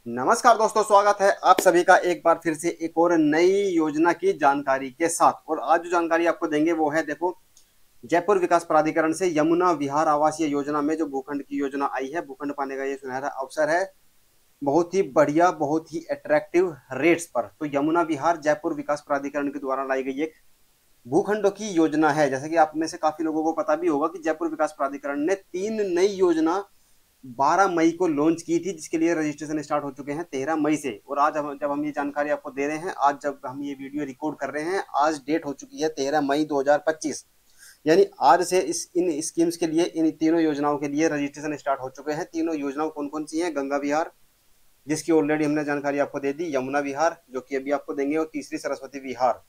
नमस्कार दोस्तों, स्वागत है आप सभी का एक बार फिर से एक और नई योजना की जानकारी के साथ। और आज जो जानकारी आपको देंगे वो है, देखो, जयपुर विकास प्राधिकरण से यमुना विहार आवासीय योजना में जो भूखंड की योजना आई है, भूखंड पाने का ये सुनहरा अवसर है। बहुत ही बढ़िया, बहुत ही अट्रैक्टिव रेट्स पर। तो यमुना विहार जयपुर विकास प्राधिकरण के द्वारा लाई गई एक भूखंडों की योजना है। जैसे कि आप में से काफी लोगों को पता भी होगा कि जयपुर विकास प्राधिकरण ने 3 नई योजना 12 मई को लॉन्च की थी, जिसके लिए रजिस्ट्रेशन स्टार्ट हो चुके हैं 13 मई से। और आज जब हम ये जानकारी आपको दे रहे हैं, आज जब हम ये वीडियो रिकॉर्ड कर रहे हैं, आज डेट हो चुकी है 13 मई 2025। यानी आज से इन स्कीम्स के लिए, इन तीनों योजनाओं के लिए रजिस्ट्रेशन स्टार्ट हो चुके हैं। तीनों योजनाओं कौन कौन सी हैं? गंगा विहार, जिसकी ऑलरेडी हमने जानकारी आपको दे दी, यमुना विहार जो कि अभी आपको देंगे, और तीसरी सरस्वती विहार।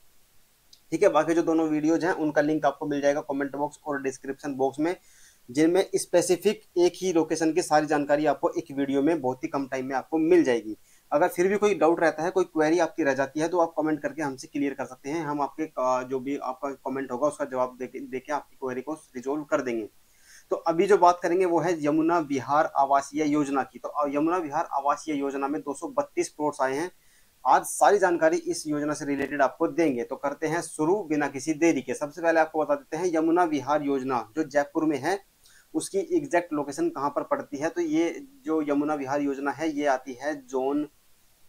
ठीक है, बाकी जो दोनों वीडियोज हैं उनका लिंक आपको मिल जाएगा कमेंट बॉक्स और डिस्क्रिप्शन बॉक्स में, जिनमें स्पेसिफिक एक ही लोकेशन की सारी जानकारी आपको एक वीडियो में बहुत ही कम टाइम में आपको मिल जाएगी। अगर फिर भी कोई डाउट रहता है, कोई क्वेरी आपकी रह जाती है, तो आप कमेंट करके हमसे क्लियर कर सकते हैं। हम आपके जो भी आपका कमेंट होगा उसका जवाब देके आपकी क्वेरी को रिजोल्व कर देंगे। तो अभी जो बात करेंगे वो है यमुना विहार आवासीय योजना की। तो यमुना विहार आवासीय योजना में 232 प्लॉट्स आए हैं। आज सारी जानकारी इस योजना से रिलेटेड आपको देंगे। तो करते हैं शुरू बिना किसी देरी के। सबसे पहले आपको बता देते हैं यमुना विहार योजना जो जयपुर में है, उसकी एग्जैक्ट लोकेशन कहाँ पर पड़ती है। तो ये जो यमुना विहार योजना है, ये आती है जोन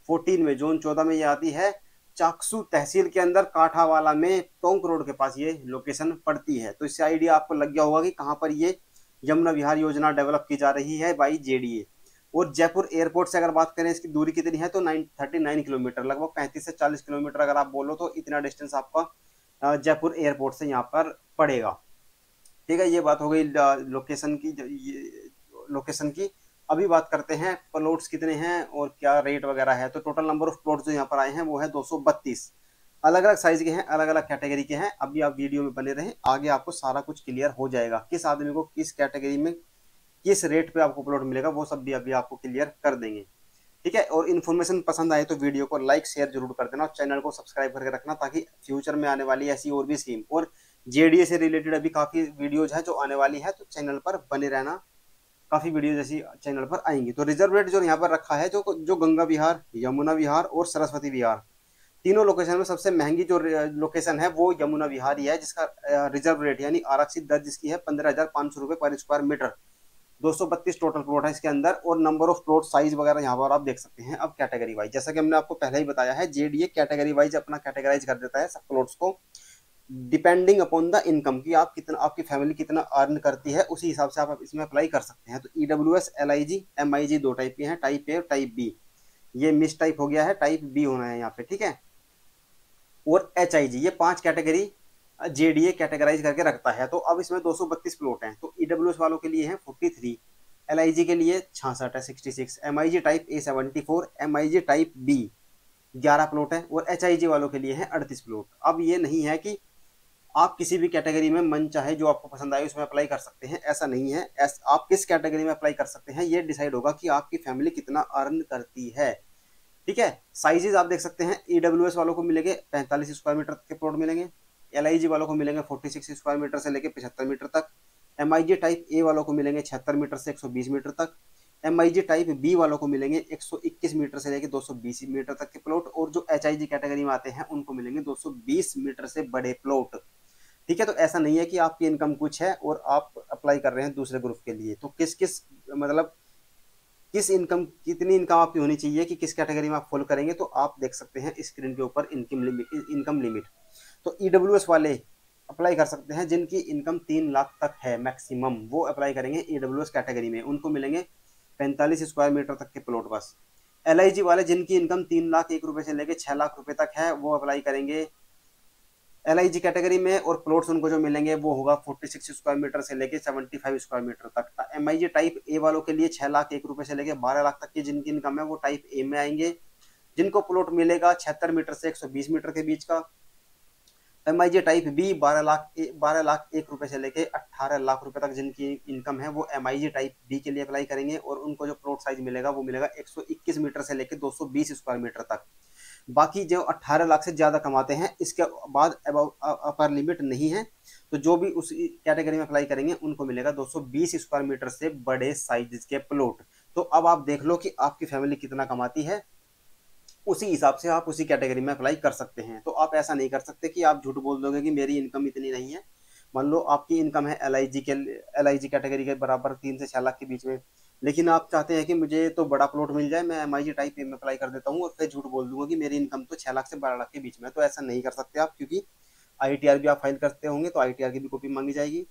14 में, जोन 14 में ये आती है। चाकसू तहसील के अंदर काठावाला में टोंक रोड के पास ये लोकेशन पड़ती है। तो इससे आइडिया आपको लग गया होगा कि कहाँ पर ये यमुना विहार योजना डेवलप की जा रही है बाई जेडीए। और जयपुर एयरपोर्ट से अगर बात करें, इसकी दूरी कितनी है, तो 39 किलोमीटर, लगभग 35 से 40 किलोमीटर अगर आप बोलो तो इतना डिस्टेंस आपका जयपुर एयरपोर्ट से यहाँ पर पड़ेगा। ठीक है, ये बात हो गई लोकेशन की। लोकेशन की अभी बात करते हैं प्लॉट्स कितने हैं और क्या रेट वगैरह है। तो टोटल नंबर ऑफ प्लॉट्स जो यहाँ पर आए हैं वो है 232। अलग अलग साइज के हैं, अलग अलग कैटेगरी के हैं। अभी आप वीडियो में बने रहें, आगे आपको सारा कुछ क्लियर हो जाएगा, किस आदमी को किस कैटेगरी में किस रेट पे आपको प्लॉट मिलेगा, वो सब भी अभी आपको क्लियर कर देंगे। ठीक है, और इन्फॉर्मेशन पसंद आए तो वीडियो को लाइक शेयर जरूर कर देना और चैनल को सब्सक्राइब करके रखना, ताकि फ्यूचर में आने वाली ऐसी और भी स्कीम और जेडीए से रिलेटेड अभी काफी वीडियोज है जो आने वाली है, तो चैनल पर बने रहना। काफी वीडियोज ऐसी चैनल पर आएंगी। तो रिजर्व रेट जो यहाँ पर रखा है, जो जो गंगा विहार, यमुना विहार और सरस्वती विहार, तीनों लोकेशन में सबसे महंगी जो लोकेशन है वो यमुना विहार ही है, जिसका रिजर्व रेट यानी आरक्षित दर जिसकी है 15,500 रुपए पर स्क्वायर मीटर। 232 टोटल प्लॉट है इसके अंदर। और नंबर ऑफ प्लॉट साइज वगैरह यहाँ पर आप देख सकते हैं। अब कैटेगरी वाइज, जैसा कि हमने आपको पहले ही बताया है, जेडीए कैटेगरी वाइज अपना कैटेगराइज कर देता है सब प्लॉट्स को, डिपेंडिंग अपॉन द इनकम की आप कितना, आपकी फैमिली कितना अर्न करती है, उसी हिसाब से आप इसमें अप्लाई कर सकते हैं। तो ईडब्ल्यूएस, एलआईजी, एमआईजी दो टाइप के हैं, टाइप ए और टाइप बी। ये मिस टाइप हो गया है, टाइप बी होना है यहाँ पे। ठीक है, और एचआईजी, ये 5 कैटेगरी जेडीए कैटेगराइज करके रखता है। तो अब इसमें 232 प्लॉट हैं। तो ईडब्ल्यूएस वालों के लिए है 43, एलआईजी के लिए 66 है 66, MIG type A 74, MIG type B 11 plot है, और एचआईजी वालों के लिए है 38 प्लॉट। अब ये नहीं है कि आप किसी भी कैटेगरी में मन चाहे जो आपको पसंद आए उसमें अप्लाई कर सकते हैं, ऐसा नहीं है। आप किस कैटेगरी में अप्लाई कर सकते हैं ये डिसाइड होगा कि आपकी फैमिली कितना अर्न करती है। ठीक है, साइजेस आप देख सकते हैं। ईडब्ल्यूएस वालों को मिलेंगे 45 स्क्वायर मीटर के प्लॉट मिलेंगे, एलआईजी वालों को मिलेंगे 46 स्क्वायर मीटर से लेकर 75 मीटर तक, एमआईजी टाइप ए वालों को मिलेंगे 76 मीटर से 120 मीटर तक, एमआईजी टाइप बी वालों को मिलेंगे 121 मीटर से लेकर 220 मीटर तक के प्लॉट, और जो एचआईजी कैटेगरी में आते हैं उनको मिलेंगे 220 मीटर से बड़े प्लॉट। ठीक है, तो ऐसा नहीं है कि आपकी इनकम कुछ है और आप अप्लाई कर रहे हैं दूसरे ग्रुप के लिए। तो किस किस मतलब किस इनकम, कितनी इनकम आपकी होनी चाहिए कि किस कैटेगरी में आप फॉलो करेंगे, तो आप देख सकते हैं स्क्रीन के ऊपर इनकम लिमिट। तो ईडब्ल्यूएस वाले अप्लाई कर सकते हैं जिनकी इनकम 3 लाख तक है मैक्सिमम, वो अप्लाई करेंगे ईडब्ल्यूएस कैटेगरी में, उनको मिलेंगे 45 स्क्वायर मीटर तक के प्लॉट बस। एलआईजी वाले जिनकी इनकम 3 लाख 1 रुपए से लेकर 6 लाख रुपए तक है, वो अप्लाई करेंगे एलआईजी कैटेगरी में, और प्लॉट्स उनको जो मिलेंगे वो होगा 46 स्क्वायर मीटर से लेके 75 स्क्वायर मीटर तक। एमआईजी टाइप ए वालों के लिए 6 लाख 1 रुपए से लेके 12 लाख तक की जिनकी इनकम है वो टाइप ए में आएंगे, जिनको प्लॉट मिलेगा 76 मीटर से 120 मीटर के बीच का। एमआईजी टाइप बी 12 लाख 1 रुपए से लेके 18 लाख रुपए तक जिनकी इनकम है वो एमआईजी टाइप बी के लिए अप्लाई करेंगे, और उनको जो प्लॉट साइज मिलेगा वो मिलेगा 121 मीटर से लेके 220 स्क्वायर मीटर तक। बाकी जो 18 लाख से ज्यादा कमाते हैं, इसके बाद अपर लिमिट नहीं है, तो जो भी उस कैटेगरी में अप्लाई करेंगे उनको मिलेगा 220 स्क्वायर मीटर से बड़े साइज के प्लॉट। तो अब आप देख लो कि आपकी फैमिली कितना कमाती है, उसी हिसाब से आप उसी कैटेगरी में अप्लाई कर सकते हैं। तो आप ऐसा नहीं कर सकते कि आप झूठ बोल दोगे कि मेरी इनकम इतनी नहीं है। मान लो आपकी इनकम है एल आई जी कैटेगरी के बराबर 3 से 6 लाख के बीच में, लेकिन आप चाहते हैं कि मुझे तो बड़ा प्लॉट मिल जाए, मैं MIG टाइप में अप्लाई कर देता हूँ और फिर झूठ बोल दूंगा कि मेरी इनकम तो 6 लाख से 12 लाख के बीच में है। तो ऐसा नहीं कर सकते आप, क्योंकि ITR भी आप फाइल करते होंगे तो ITR की भी कॉपी मांगी जाएगी,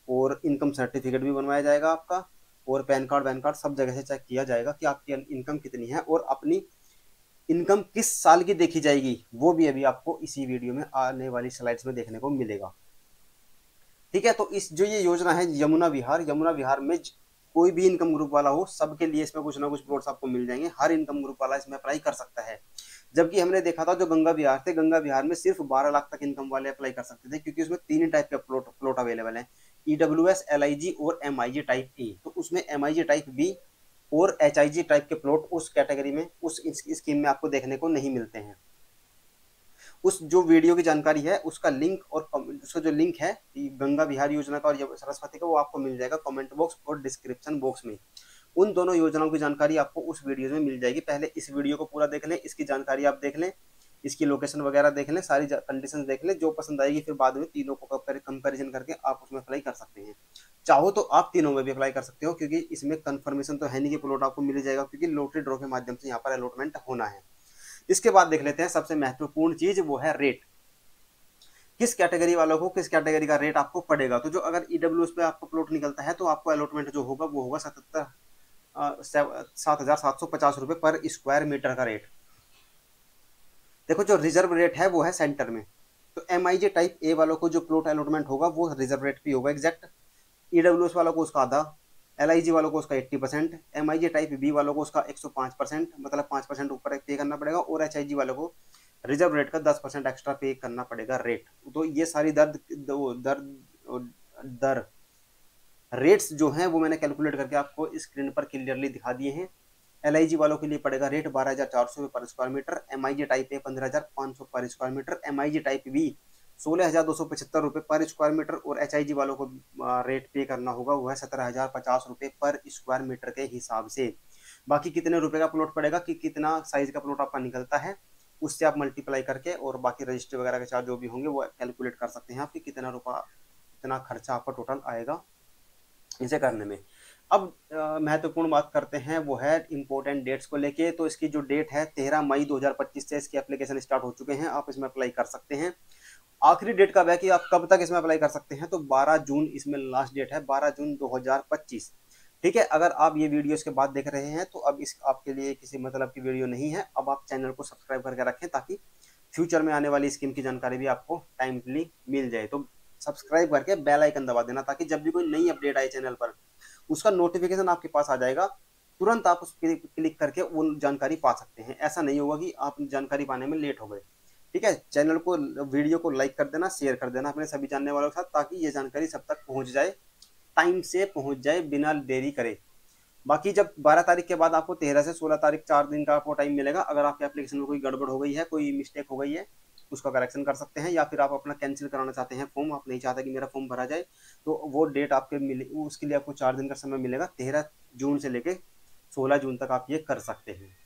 और इनकम सर्टिफिकेट भी बनवाया जाएगा आपका, और पैन कार्ड सब जगह से चेक किया जाएगा कि आपकी इनकम कितनी है, और अपनी इनकम किस साल की देखी जाएगी वो भी अभी आपको इसी वीडियो में आने वाली स्लाइड्स में देखने को मिलेगा। ठीक है, तो इस जो ये योजना है यमुना विहार में कोई भी इनकम ग्रुप वाला हो, सबके लिए इसमें कुछ ना कुछ प्लॉट्स आपको मिल जाएंगे, हर इनकम ग्रुप वाला इसमें अप्लाई कर सकता है। जबकि हमने देखा था जो गंगा विहार थे, गंगा विहार में सिर्फ 12 लाख तक इनकम वाले अप्लाई कर सकते थे, क्योंकि उसमें 3 टाइप के प्लॉट अवेलेबल है, EWS, LIG और MIG टाइप ए। तो उसमें MIG टाइप बी और HIG टाइप के प्लॉट उस कैटेगरी में, उस स्कीम में आपको देखने को नहीं मिलते हैं। उस जो वीडियो की जानकारी है उसका लिंक, और उसका जो लिंक है गंगा विहार योजना का और सरस्वती का, वो आपको मिल जाएगा कमेंट बॉक्स और डिस्क्रिप्शन बॉक्स में। उन दोनों योजनाओं की जानकारी आपको उस वीडियो में मिल जाएगी। पहले इस वीडियो को पूरा देख लें, इसकी जानकारी आप देख लें, इसकी लोकेशन वगैरह देख लें, सारी कंडीशन देख लें, जो पसंद आएगी फिर बाद में तीनों को कंपैरिजन करके आप उसमें अप्लाई कर सकते हैं। चाहो तो आप तीनों में भी अप्लाई कर सकते हो, क्योंकि इसमें कंफर्मेशन तो है नहीं कि प्लॉट आपको मिल जाएगा, क्योंकि लॉटरी ड्रॉ के माध्यम से यहाँ पर अलॉटमेंट होना है। इसके बाद देख लेते हैं सबसे महत्वपूर्ण चीज, वो है रेट। किस कैटेगरी वालों को किस कैटेगरी का रेट आपको पड़ेगा। तो जो अगर EWS पे आपको प्लॉट निकलता है तो आपको अलॉटमेंट जो होगा वो होगा 7,750 रुपए पर स्क्वायर मीटर का रेट। देखो जो रिजर्व रेट है वो है सेंटर में। तो MIG टाइप ए वालों को जो प्लॉट अलॉटमेंट होगा वो रिजर्व रेट भी होगा एग्जैक्ट। EWS वालों को उसका आधा, LIG वालों को उसका 80%, MIG टाइप बी वालों को उसका 105%, मतलब 5% ऊपर पे करना पड़ेगा, और HIG वालों को रिजर्व रेट का 10% एक्स्ट्रा पे करना पड़ेगा रेट। तो ये सारी दर रेट्स जो हैं वो मैंने कैलकुलेट करके आपको स्क्रीन पर क्लियरली दिखा दिए हैं। LIG वालों के लिए पड़ेगा रेट 12,400 पर square metre, MIG type A 15,500 पर square metre, MIG type B 16,275 रुपये पर स्क्वायर मीटर, और HIG वालों को रेट पे करना होगा वो है 17,050 रुपये पर स्क्वायर मीटर के हिसाब से। बाकी कितने रुपए का प्लॉट पड़ेगा कि कितना साइज का प्लॉट आपका निकलता है, उससे आप मल्टीप्लाई करके और बाकी रजिस्ट्री वगैरह के चार्ज जो भी होंगे वो कैलकुलेट कर सकते हैं आपकी कितना कितना खर्चा आपका टोटल आएगा इसे करने में। अब महत्वपूर्ण बात करते हैं वो है इंपॉर्टेंट डेट्स को लेके। तो इसकी जो डेट है 13 मई 2025 से इसकी एप्लीकेशन स्टार्ट हो चुके हैं, आप इसमें अप्लाई कर सकते हैं। आखिरी डेट कब है कि आप कब तक इसमें अप्लाई कर सकते हैं, तो 12 जून इसमें लास्ट डेट है, 12 जून 2025। ठीक है, अगर आप ये वीडियो इसके बाद देख रहे हैं तो अब इस आपके लिए किसी मतलब की वीडियो नहीं है। अब आप चैनल को सब्सक्राइब करके रखें ताकि फ्यूचर में आने वाली स्कीम की जानकारी भी आपको टाइमली मिल जाए। तो सब्सक्राइब करके बेल आइकन दबा देना ताकि जब भी कोई नई अपडेट आए चैनल पर उसका नोटिफिकेशन आपके पास आ जाएगा, तुरंत आप उस पर क्लिक करके वो जानकारी पा सकते हैं। ऐसा नहीं होगा कि आप जानकारी पाने में लेट हो गए। ठीक है, चैनल को वीडियो को लाइक कर देना, शेयर कर देना अपने सभी जानने वालों के साथ, ताकि ये जानकारी सब तक पहुंच जाए, टाइम से पहुंच जाए बिना देरी करे। बाकी जब 12 तारीख के बाद आपको 13 से 16 तारीख 4 दिन का आपको टाइम मिलेगा। अगर आपके एप्लीकेशन में कोई गड़बड़ हो गई है, कोई मिस्टेक हो गई है, उसका करेक्शन कर सकते हैं, या फिर आप अपना कैंसिल कराना चाहते हैं फॉर्म, आप नहीं चाहते कि मेरा फॉर्म भरा जाए, तो वो डेट आपके मिले, उसके लिए आपको 4 दिन का समय मिलेगा। 13 जून से लेके 16 जून तक आप ये कर सकते हैं।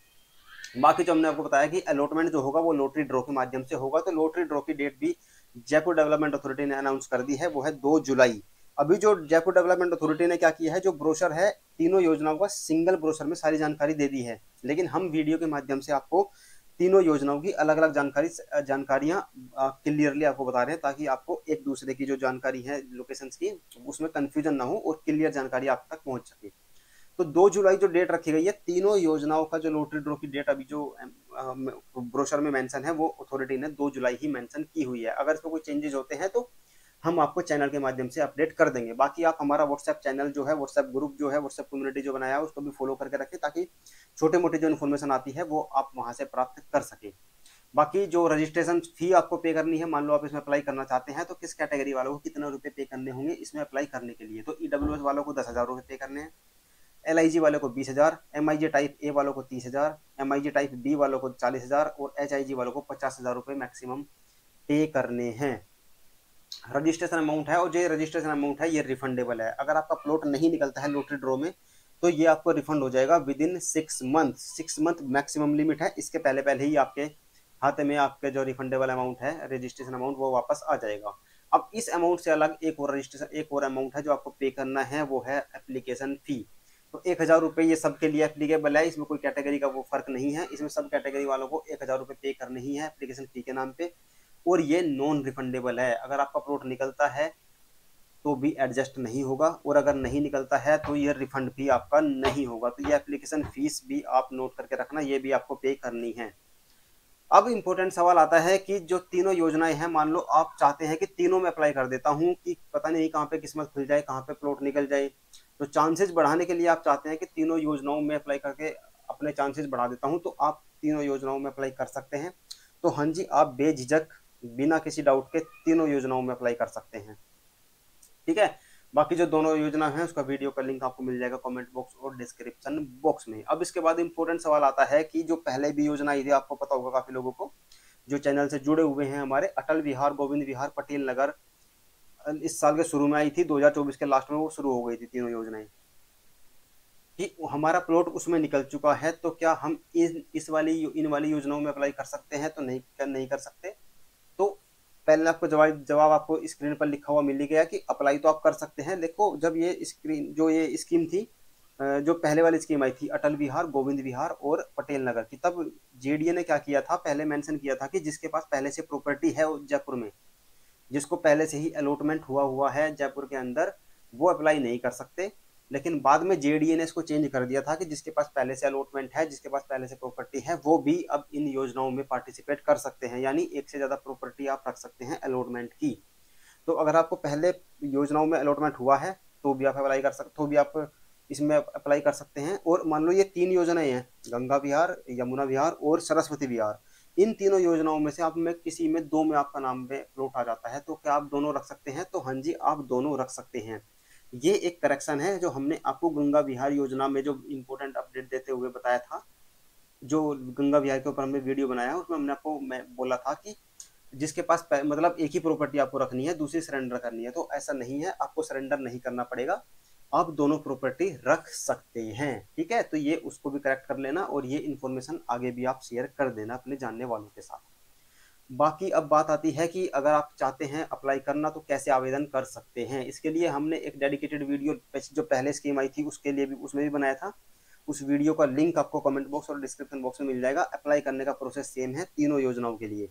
बाकी जो हमने आपको बताया कि अलॉटमेंट जो होगा वो लॉटरी ड्रॉ के माध्यम से होगा। तो लॉटरी ड्रॉ की डेट भी जयपुर डेवलपमेंट अथॉरिटी ने अनाउंस कर दी है, वो है 2 जुलाई। अभी जो जयपुर डेवलपमेंट अथॉरिटी ने क्या किया है, जो ब्रोशर है तीनों योजनाओं का सिंगल ब्रोशर में सारी जानकारी दे दी है, लेकिन हम वीडियो के माध्यम से आपको तीनों योजनाओं की अलग अलग जानकारियां क्लियरली आपको बता रहे हैं, ताकि आपको एक दूसरे की जो जानकारी है लोकेशंस की उसमें कंफ्यूजन ना हो और क्लियर जानकारी आप तक पहुंच सके। तो 2 जुलाई जो डेट रखी गई है, तीनों योजनाओं का जो लॉटरी ड्रॉ की डेट अभी जो ब्रोशर में मेंशन है वो अथॉरिटी ने 2 जुलाई ही मेंशन की हुई है। अगर इसमें कोई चेंजेस होते हैं तो हम आपको चैनल के माध्यम से अपडेट कर देंगे। बाकी आप हमारा व्हाट्सएप चैनल जो है, व्हाट्सएप ग्रुप जो है, व्हाट्सएप कम्युनिटी जो बनाया है उसको भी फॉलो करके रखें, ताकि छोटे मोटे जो इन्फॉर्मेशन आती है वो आप वहां से प्राप्त कर सके। बाकी जो रजिस्ट्रेशन फी आपको पे करनी है, मान लो आप इसमें अप्लाई करना चाहते हैं, तो किस कैटेगरी वालों को कितने रुपए पे करने होंगे इसमें अप्लाई करने के लिए। तो EWS वालों को 10,000 रुपये पे करने हैं, LIG वालों को 20,000, MIG टाइप ए वालों को 30,000, MIG टाइप बी वालों को 40,000 और HIG वालों को 50,000 रुपये मैक्सिमम पे करने हैं। रजिस्ट्रेशन अमाउंट है, और जो रजिस्ट्रेशन अमाउंट है ये रिफंडेबल है। अगर आपका प्लॉट नहीं निकलता है लॉटरी ड्रॉ में तो ये आपको रिफंड हो जाएगा with in 6 month. 6 month maximum limit है, इसके पहले पहले ही आपके खाते में आपके जो रिफंडेबल अमाउंट है, रजिस्ट्रेशन अमाउंट, वो वापस आ जाएगा। अब इस अमाउंट से अलग एक और रजिस्ट्रेशन, एक और अमाउंट है जो आपको पे करना है, वो है एप्लीकेशन फी। तो 1,000 रुपये ये सबके लिए एप्लीकेबल है, इसमें कोई कैटेगरी का वो फर्क नहीं है, इसमें सब कैटेगरी वालों को 1,000 रुपये पे करने ही है एप्लीकेशन फी के नाम पे। और ये नॉन रिफंडेबल है, अगर आपका प्लॉट निकलता है तो भी एडजस्ट नहीं होगा, और अगर नहीं निकलता है तो ये रिफंड भी आपका नहीं होगा। तो ये एप्लीकेशन फीस भी आप नोट करके रखना, ये भी आपको पे करनी है। अब इंपॉर्टेंट सवाल आता है कि जो तीनों योजनाएं हैं, मान लो आप चाहते हैं कि तीनों में अप्लाई कर देता हूं कि पता नहीं कहाँ पे किस्मत खुल जाए, कहाँ पे प्लॉट निकल जाए, तो चांसेस बढ़ाने के लिए आप चाहते हैं कि तीनों योजनाओं में अप्लाई करके अपने चांसेस बढ़ा देता हूं, तो आप तीनों योजनाओं में अप्लाई कर सकते हैं। तो हाँ जी, आप बेझिझक बिना किसी डाउट के तीनों योजनाओं में अप्लाई कर सकते हैं। ठीक है, बाकी जो दोनों योजना है उसका वीडियो का लिंक आपको मिल जाएगा कमेंट बॉक्स और डिस्क्रिप्शन बॉक्स में। अब इसके बाद इंपॉर्टेंट सवाल आता है कि जो पहले भी योजना आई थी, आपको पता होगा काफी लोगों को जो चैनल से जुड़े हुए हैं हमारे, अटल विहार, गोविंद विहार, पटेल नगर, इस साल के शुरू में आई थी, 2024 के लास्ट में वो शुरू हो गई थी तीनों योजनाएं, कि हमारा प्लॉट उसमें निकल चुका है, तो क्या हम इन वाली योजनाओं में अप्लाई कर सकते हैं? तो नहीं कर सकते। तो पहले आपको जवाब आपको स्क्रीन पर लिखा हुआ मिल ही गया कि अप्लाई तो आप कर सकते हैं। देखो, जब ये स्कीम थी, जो पहले वाली स्कीम आई थी अटल विहार, गोविंद विहार और पटेल नगर की, तब जेडीए ने क्या किया था, पहले मेंशन किया था कि जिसके पास पहले से प्रॉपर्टी है जयपुर में, जिसको पहले से ही अलॉटमेंट हुआ है जयपुर के अंदर, वो अप्लाई नहीं कर सकते। लेकिन बाद में जेडीए ने इसको चेंज कर दिया था कि जिसके पास पहले से अलॉटमेंट है, जिसके पास पहले से प्रॉपर्टी है, वो भी अब इन योजनाओं में पार्टिसिपेट कर सकते हैं, यानी एक से ज्यादा प्रॉपर्टी आप रख सकते हैं अलॉटमेंट की। तो अगर आपको पहले योजनाओं में अलॉटमेंट हुआ है तो भी आप अप्लाई कर सकते, तो भी आप इसमें अप्लाई कर सकते हैं। और मान लो ये 3 योजनाएं हैं, गंगा विहार, यमुना विहार और सरस्वती विहार, इन तीनों योजनाओं में से आप में किसी में दो में आपका नाम पे प्लॉट आ जाता है, तो क्या आप दोनों रख सकते हैं? तो हाँ जी, आप दोनों रख सकते हैं। ये एक करेक्शन है जो हमने आपको गंगा विहार योजना में जो इंपॉर्टेंट अपडेट देते हुए बताया था, जो गंगा विहार के ऊपर हमने वीडियो बनाया, उसमें हमने आपको मैं बोला था कि जिसके पास मतलब एक ही प्रॉपर्टी आपको रखनी है, दूसरी सरेंडर करनी है, तो ऐसा नहीं है, आपको सरेंडर नहीं करना पड़ेगा, आप दोनों प्रॉपर्टी रख सकते हैं। ठीक है, तो ये उसको भी करेक्ट कर लेना, और ये इन्फॉर्मेशन आगे भी आप शेयर कर देना अपने जानने वालों के साथ। बाकी अब बात आती है कि अगर आप चाहते हैं अप्लाई करना तो कैसे आवेदन कर सकते हैं। इसके लिए हमने एक डेडिकेटेड वीडियो जो पहले स्कीम आई थी उसके लिए भी, उसमें भी बनाया था, उस वीडियो का लिंक आपको कमेंट बॉक्स और डिस्क्रिप्शन बॉक्स में मिल जाएगा। अप्लाई करने का प्रोसेस सेम है तीनों योजनाओं के लिए।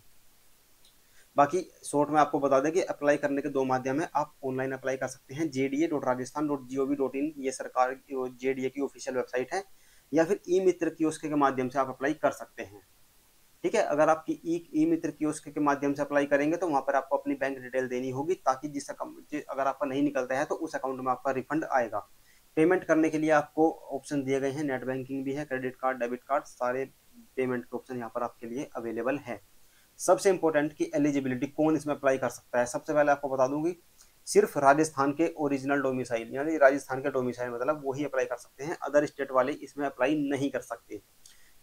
बाकी शॉर्ट में आपको बता दें कि अप्लाई करने के दो माध्यम है, आप ऑनलाइन अप्लाई कर सकते हैं jda.rajasthan.gov.in, ये सरकार जेडीए की ऑफिशियल वेबसाइट है, या फिर ई मित्र कियोस्क के माध्यम से आप अप्लाई कर सकते हैं। ठीक है, अगर आपकी ई मित्र कियोस्क के माध्यम से अप्लाई करेंगे तो वहां पर आपको अपनी बैंक डिटेल देनी होगी, ताकि अगर आपका नहीं निकलता है तो उस अकाउंट में आपका रिफंड आएगा। पेमेंट करने के लिए आपको ऑप्शन दिए गए हैं, नेट बैंकिंग भी है, क्रेडिट कार्ड, डेबिट कार्ड, सारे पेमेंट के ऑप्शन यहाँ पर आपके लिए अवेलेबल है। सबसे इंपॉर्टेंट की एलिजिबिलिटी, कौन इसमें अप्लाई कर सकता है, सबसे पहले आपको बता दूंगी सिर्फ राजस्थान के ओरिजिनल डोमिसाइल, यानी राजस्थान के डोमिसाइल मतलब वो ही अप्लाई कर सकते हैं, अदर स्टेट वाले इसमें अप्लाई नहीं कर सकते।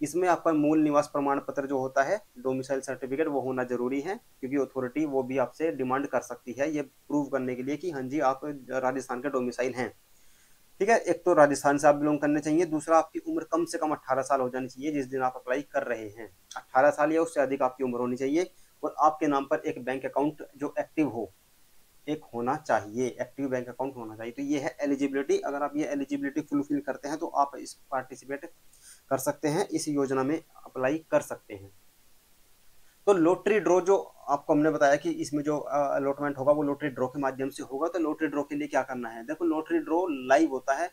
इसमें आपका मूल निवास प्रमाण पत्र जो होता है, डोमिसाइल सर्टिफिकेट, वो होना जरूरी है, क्योंकि अथॉरिटी वो भी आपसे डिमांड कर सकती है ये प्रूव करने के लिए कि हाँ जी आप राजस्थान के डोमिसाइल हैं। ठीक है, एक तो राजस्थान से आप बिलोंग करने चाहिए, दूसरा आपकी उम्र कम से कम 18 साल हो जानी चाहिए जिस दिन आप अप्लाई कर रहे हैं, 18 साल या उससे अधिक आपकी उम्र होनी चाहिए, और आपके नाम पर एक बैंक अकाउंट जो एक्टिव हो, एक होना चाहिए, एक्टिव बैंक अकाउंट होना चाहिए। तो ये है एलिजिबिलिटी, अगर आप ये एलिजिबिलिटी फुलफिल करते हैं तो आप इस पार्टिसिपेट कर सकते हैं, इस योजना में अप्लाई कर सकते हैं। तो लॉटरी ड्रॉ जो आपको हमने बताया कि इसमें जो अलॉटमेंट होगा वो लॉटरी ड्रॉ के माध्यम से होगा। तो लॉटरी ड्रॉ के लिए क्या करना है, देखो लॉटरी ड्रॉ लाइव होता है,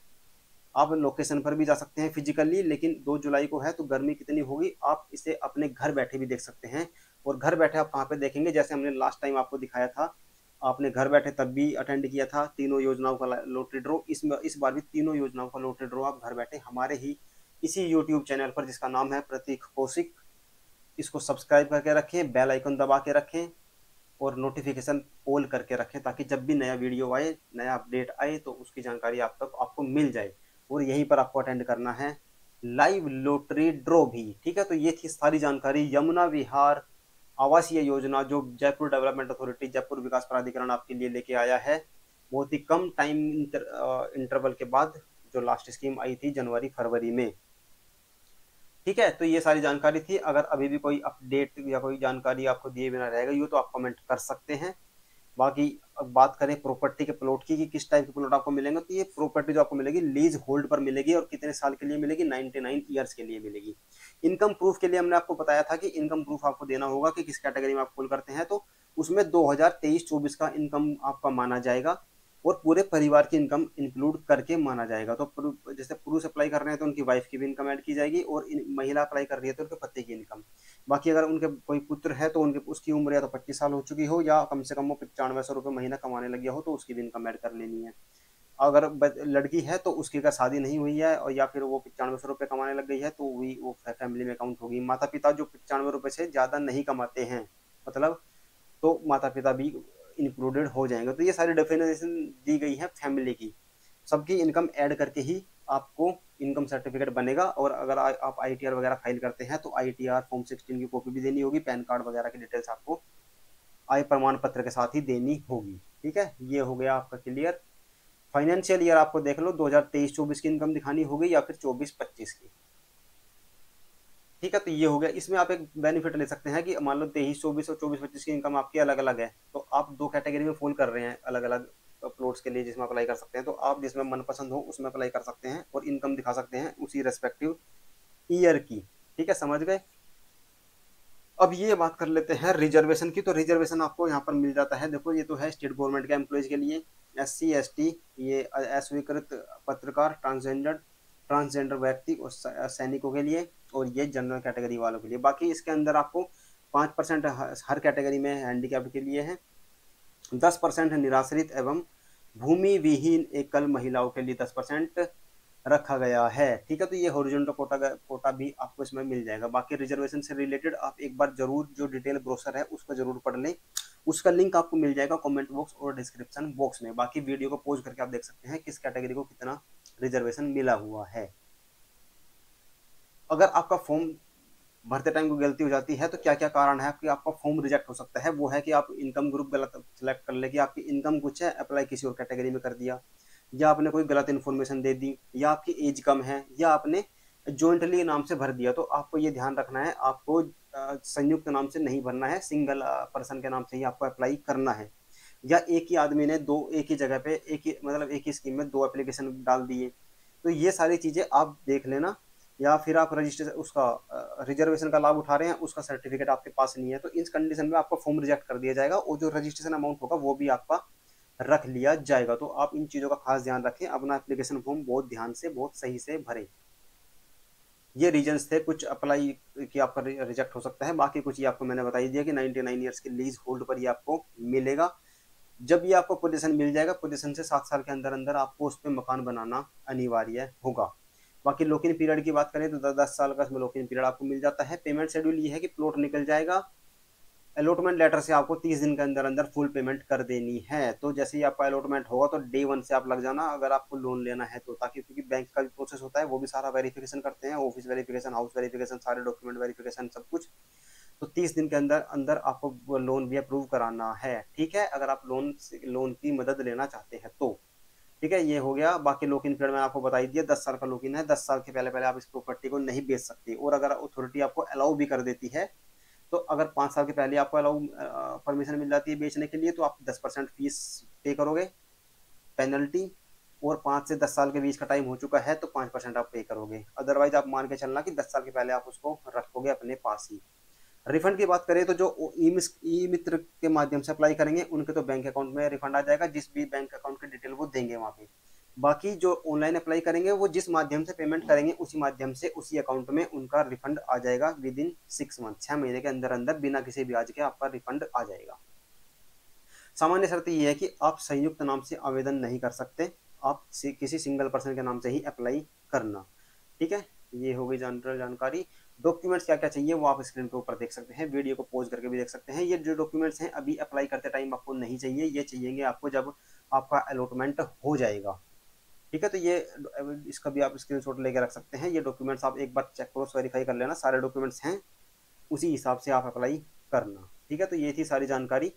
आप लोकेशन पर भी जा सकते हैं फिजिकली, लेकिन 2 जुलाई को है तो गर्मी कितनी होगी, आप इसे अपने घर बैठे भी देख सकते हैं। और घर बैठे आप कहाँ पे देखेंगे, जैसे हमने लास्ट टाइम आपको दिखाया था, आपने घर बैठे तब भी अटेंड किया था तीनों योजनाओं का लॉटरी ड्रॉ, इस बार भी तीनों योजनाओं का लॉटरी ड्रॉ आप घर बैठे हमारे ही इसी यूट्यूब चैनल पर, जिसका नाम है प्रतीक कौशिक, इसको सब्सक्राइब करके रखें, बेल आइकन दबा के रखें और नोटिफिकेशन ऑल करके रखें, ताकि जब भी नया वीडियो आए, नया अपडेट आए तो उसकी जानकारी आप तक आपको मिल जाए। और यहीं पर आपको अटेंड करना है लाइव लॉटरी ड्रॉ भी। ठीक है, तो ये थी सारी जानकारी यमुना विहार आवासीय योजना जो जयपुर डेवलपमेंट अथॉरिटी, जयपुर विकास प्राधिकरण आपके लिए लेके आया है, बहुत ही कम टाइम इंटरवल के बाद जो लास्ट स्कीम आई थी जनवरी फरवरी में। ठीक है, तो ये सारी जानकारी थी। अगर अभी भी कोई अपडेट या कोई जानकारी आपको दिए बिना रहेगा ये तो आप कमेंट कर सकते हैं। बाकी अब बात करें प्रॉपर्टी के प्लॉट की कि किस टाइप के प्लॉट आपको मिलेंगे, तो ये प्रॉपर्टी जो आपको मिलेगी लीज होल्ड पर मिलेगी और कितने साल के लिए मिलेगी, 99 ईयर्स के लिए मिलेगी। इनकम प्रूफ के लिए हमने आपको बताया था कि इनकम प्रूफ आपको देना होगा कि किस कैटेगरी में आप फॉल करते हैं, तो उसमें 2023-24 का इनकम आपका माना जाएगा और पूरे परिवार की इनकम इंक्लूड करके माना जाएगा। तो जैसे पुरुष अप्लाई कर रहे हैं तो उनकी वाइफ की भी इनकम ऐड की जाएगी और महिला अप्लाई कर रही है तो उनके पति की इनकम। बाकी अगर उनके कोई पुत्र है तो उनके उसकी उम्र या तो 25 साल हो चुकी हो या कम से कम वो 9500 रुपये महीना कमाने लग गया हो तो उसकी भी इनकम ऐड कर लेनी है। अगर लड़की है तो उसकी अगर शादी नहीं हुई है और या फिर वो 9500 रुपये कमाने लग गई है तो वो फैमिली में काउंट होगी। माता पिता जो 95 रुपये से ज़्यादा नहीं कमाते हैं मतलब, तो माता पिता भी इंक्लूडेड हो जाएंगे। तो ये सारी डेफिनेशन दी गई है फैमिली की, सबकी इनकम ऐड करके ही आपको इनकम सर्टिफिकेट बनेगा। और अगर आप आईटीआर वगैरह फाइल करते हैं तो आईटीआर फॉर्म 16 की कॉपी भी देनी होगी, पैन कार्ड वगैरह की डिटेल्स आपको आय प्रमाण पत्र के साथ ही देनी होगी। ठीक है, ये हो गया आपका क्लियर। फाइनेंशियल ईयर आपको देख लो 2023-24 की इनकम दिखानी होगी या फिर 24-25 की। ठीक है, तो ये हो गया। इसमें आप एक बेनिफिट ले सकते हैं कि मान लो 23-24 और 24-25 की इनकम आपकी अलग अलग है तो आप दो कैटेगरी में फॉल कर रहे हैं अलग अलग प्लॉट्स के लिए जिसमें अप्लाई कर सकते हैं, तो आप जिसमें मनपसंद हो उसमें अप्लाई कर सकते हैं और इनकम दिखा सकते हैं उसी रेस्पेक्टिव ईयर की। ठीक है, समझ गए। अब ये बात कर लेते हैं रिजर्वेशन की। तो रिजर्वेशन आपको यहाँ पर मिल जाता है, देखो ये तो है स्टेट गवर्नमेंट के एम्प्लॉयज के लिए, SC ST, ये अस्वीकृत पत्रकार, ट्रांसजेंडर व्यक्ति और सैनिकों के लिए, और ये जनरल कैटेगरी वालों के लिए। बाकी इसके अंदर आपको 5% हर कैटेगरी में हैंडीकैप्ड के लिए है, 10% निराश्रित एवं भूमि विहीन एकल महिलाओं के लिए 10% रखा गया है। ठीक है, तो ये हॉरिजॉन्टल कोटा भी आपको इसमें मिल जाएगा। बाकी रिजर्वेशन से रिलेटेड आप एक बार जरूर जो डिटेल ब्रोशर है उसको जरूर पढ़ लें, उसका लिंक आपको मिल जाएगा कमेंट बॉक्स और डिस्क्रिप्शन बॉक्स में। बाकी वीडियो को पॉज करके आप देख सकते हैं किस कैटेगरी को कितना रिजर्वेशन मिला हुआ है। अगर आपका फॉर्म भरते टाइम को गलती हो जाती है तो क्या क्या कारण है कि आपका फॉर्म रिजेक्ट हो सकता है, वो है कि आप इनकम ग्रुप गलत सेलेक्ट कर ले कि आपकी इनकम कुछ है, अप्लाई किसी और कैटेगरी में कर दिया, या आपने कोई गलत इन्फॉर्मेशन दे दी, या आपकी एज कम है, या आपने जॉइंटली नाम से भर दिया। तो आपको ये ध्यान रखना है, आपको संयुक्त नाम से नहीं भरना है, सिंगल पर्सन के नाम से ही आपको अप्लाई करना है। या एक ही आदमी ने एक ही जगह पे एक ही स्कीम में 2 एप्लीकेशन डाल दिए, तो ये सारी चीजें आप देख लेना। या फिर आप रजिस्ट्रेशन उसका रिजर्वेशन का लाभ उठा रहे हैं, उसका सर्टिफिकेट आपके पास नहीं है, तो इस कंडीशन में आपका फॉर्म रिजेक्ट कर दिया जाएगा और जो रजिस्ट्रेशन अमाउंट होगा वो भी आपका रख लिया जाएगा। तो आप इन चीजों का खास ध्यान रखें, अपना एप्लीकेशन फॉर्म बहुत ध्यान से बहुत सही से भरें। ये रीजंस थे, कुछ अप्लाई कि आपका रिजेक्ट हो सकता है, बाकी कुछ ये आपको मैंने बताई दिया कि 99 ईयर्स की लीज होल्ड पर ये आपको मिलेगा। जब ये आपको पोजीशन मिल जाएगा, पोजीशन से 7 साल के अंदर अंदर आपको उस पर मकान बनाना अनिवार्य होगा। बाकी लॉक इन पीरियड की बात करें तो 10 साल का इसमें लॉक इन पीरियड आपको मिल जाता है। पेमेंट शेड्यूल ये है कि प्लॉट निकल जाएगा, अलॉटमेंट लेटर से आपको 30 दिन के अंदर अंदर फुल पेमेंट कर देनी है। तो जैसे ही आपका अलॉटमेंट होगा तो डे 1 से आप लग जाना अगर आपको लोन लेना है तो, ताकि क्योंकि बैंक का भी प्रोसेस होता है वो भी सारा वेरिफिकेशन करते हैं, ऑफिस वेरिफिकेशन, हाउस वेरिफिकेशन, सारे डॉक्यूमेंट वेरिफिकेशन सब कुछ। तो 30 दिन के अंदर अंदर आपको लोन भी अप्रूव कराना है। ठीक है, अगर आप लोन की मदद लेना चाहते हैं तो। ठीक है, ये हो गया। बाकी लॉक इन पीरियड मैंने आपको बताई दिया, 10 साल का लॉक इन है, 10 साल के पहले पहले आप इस प्रॉपर्टी को नहीं बेच सकते। और अगर अथॉरिटी आपको अलाउ भी कर देती है तो अगर 5 साल के पहले आपको अलाउ परमिशन मिल जाती है बेचने के लिए तो आप 10% फीस पे करोगे पेनल्टी, और 5 से 10 साल के बीच का टाइम हो चुका है तो 5% आप पे करोगे। अदरवाइज आप मान के चलना कि 10 साल के पहले आप उसको रखोगे अपने पास ही। रिफंड की बात करें तो जो ई मित्र के माध्यम से अप्लाई करेंगे उनके तो बैंक अकाउंट में रिफंड आ जाएगा, जिस भी बैंक अकाउंट की डिटेल वो देंगे वहाँ पे। बाकी जो ऑनलाइन अप्लाई करेंगे वो जिस माध्यम से पेमेंट करेंगे उसी माध्यम से उसी अकाउंट में उनका रिफंड आ जाएगा विद इन 6 मंथ, 6 महीने के अंदर अंदर बिना किसी ब्याज के आपका रिफंड आ जाएगा। सामान्य शर्त ये है कि आप संयुक्त नाम से आवेदन नहीं कर सकते, आप किसी सिंगल पर्सन के नाम से ही अप्लाई करना। ठीक है, ये हो गई जनरल जानकारी। डॉक्यूमेंट्स क्या क्या चाहिए वो आप स्क्रीन के ऊपर देख सकते हैं, वीडियो को पॉज करके भी देख सकते हैं। ये जो डॉक्यूमेंट्स हैं अभी अप्लाई करते टाइम आपको नहीं चाहिए, ये चाहिए आपको जब आपका अलॉटमेंट हो जाएगा। ठीक है, तो ये इसका भी आप स्क्रीनशॉट लेके रख सकते हैं। ये डॉक्यूमेंट्स आप एक बार चेक क्रॉस वेरीफाई कर लेना, सारे डॉक्यूमेंट्स हैं उसी हिसाब से आप अप्लाई करना। ठीक है, तो ये थी सारी जानकारी।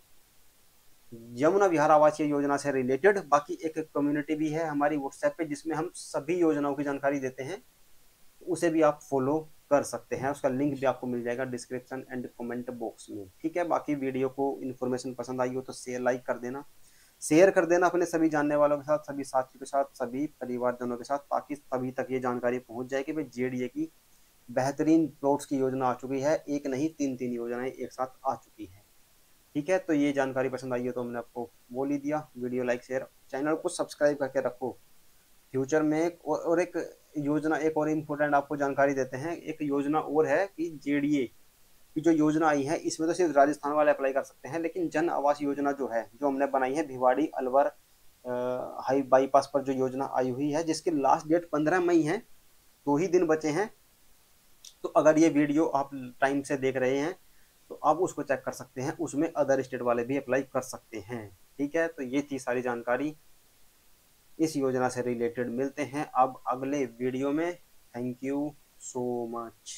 यमुना विहार आवासीय योजना से रिलेटेड। बाकी एक कम्युनिटी भी है हमारी व्हाट्सएप पे, जिसमें हम सभी योजनाओं की जानकारी देते हैं, उसे भी आप फॉलो कर सकते हैं। उसका लिंक भी आपको मिल जाएगा डिस्क्रिप्शन एंड कमेंट बॉक्स में, ठीक है। बाकी वीडियो को इन्फॉर्मेशन पसंद आई हो तो शेयर लाइक कर देना, शेयर कर देना अपने सभी जानने वालों के साथ, सभी साथियों के साथ, सभी परिवारजनों के साथ, ताकि सभी तक ये जानकारी पहुंच जाए कि भाई जेडीए की बेहतरीन प्लॉट्स की योजना आ चुकी है। एक नहीं, तीन तीन योजनाएं एक साथ आ चुकी है, ठीक है। तो ये जानकारी पसंद आई हो तो हमने आपको बोल ही दिया। वीडियो लाइक शेयर, चैनल को सब्सक्राइब करके रखो। फ्यूचर में और एक योजना, एक और इम्पोर्टेंट आपको जानकारी देते हैं। एक योजना और है कि जेडीए की जो योजना आई है, इसमें तो सिर्फ राजस्थान वाले अप्लाई कर सकते हैं, लेकिन जन आवास योजना जो है, जो हमने बनाई है भिवाड़ी अलवर हाई बाईपास पर जो योजना आई हुई है, जिसकी लास्ट डेट 15 मई है, 2 ही दिन बचे हैं। तो अगर ये वीडियो आप टाइम से देख रहे हैं तो आप उसको चेक कर सकते हैं, उसमें अदर स्टेट वाले भी अप्लाई कर सकते हैं, ठीक है। तो ये थी सारी जानकारी इस योजना से रिलेटेड। मिलते हैं अब अगले वीडियो में। Thank you so much.